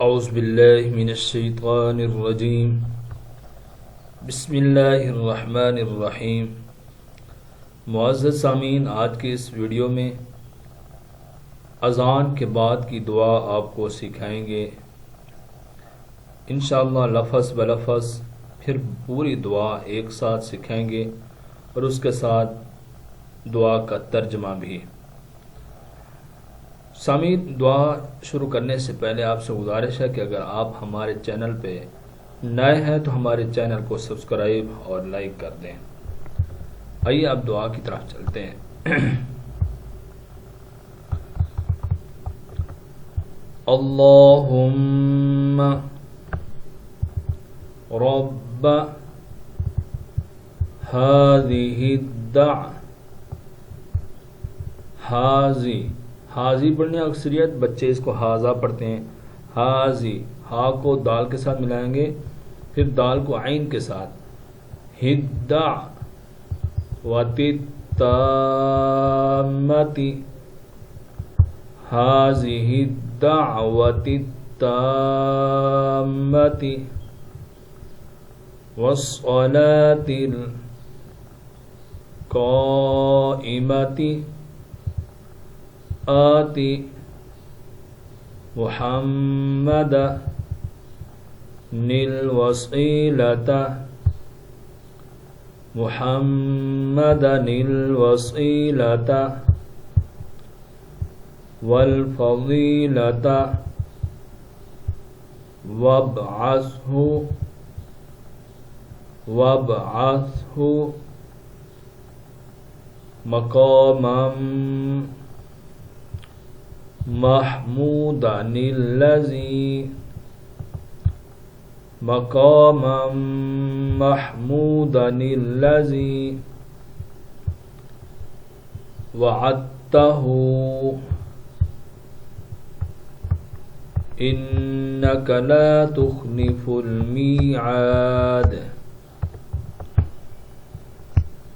اعوذ باللہ من الشیطان الرجیم بسم اللہ الرحمن الرحیم۔ معزز سامعین، آج کے اس ویڈیو میں اذان کے بعد کی دعا آپ کو سکھائیں گے انشاءاللہ، لفظ بلفظ، پھر پوری دعا ایک ساتھ سکھائیں گے اور اس کے ساتھ دعا کا ترجمہ بھی۔ سامعین، دعا شروع کرنے سے پہلے آپ سے گزارش ہے کہ اگر آپ ہمارے چینل پہ نئے ہیں تو ہمارے چینل کو سبسکرائب اور لائک کر دیں۔ آئیے اب دعا کی طرف چلتے ہیں۔ اللہم رب هذه حاضی پڑھنے اکثریت بچے اس کو حاضہ پڑھتے ہیں۔ حاضی، ہا کو دال کے ساتھ ملائیں گے، پھر دال کو عین کے ساتھ۔ ہدع وتتامتی، هذه الدعوة التامة والصلاة القائمة آتی محمد الوسیلۃ والفضیلۃ وابعثہ مقاما محمودا الذی وعدتہ انک لا تخلف المیعاد۔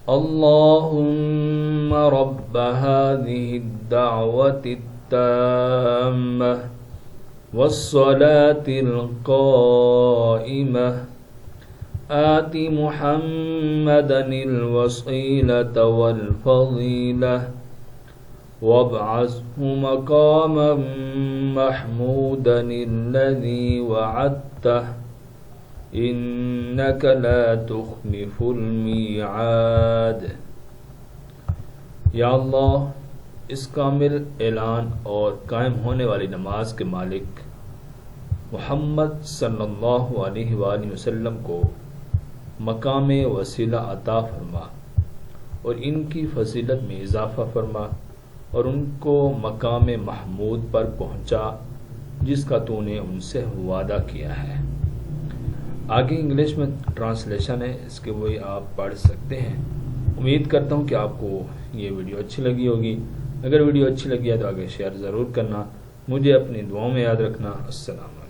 اللہم رب هذه الدعوة التامة والصلاة القائمة آت محمدا الوسيلة والفضيلة وابعثه مقاما محمودا الذي وعدته إنك لا تخلف الميعاد۔ یا اللہ، اس کامل اعلان اور قائم ہونے والی نماز کے مالک محمد صلی اللہ علیہ وآلہ وسلم کو مقام وسیلہ عطا فرما اور ان کی فضیلت میں اضافہ فرما اور ان کو مقام محمود پر پہنچا جس کا تو نے ان سے وعدہ کیا ہے۔ آگے انگلش میں ٹرانسلیشن ہے، اس کے وہی آپ پڑھ سکتے ہیں۔ امید کرتا ہوں کہ آپ کو یہ ویڈیو اچھی لگی ہوگی۔ اگر ویڈیو اچھی لگی ہے تو آگے شیئر ضرور کرنا، مجھے اپنی دعاؤں میں یاد رکھنا۔ السلام علیکم۔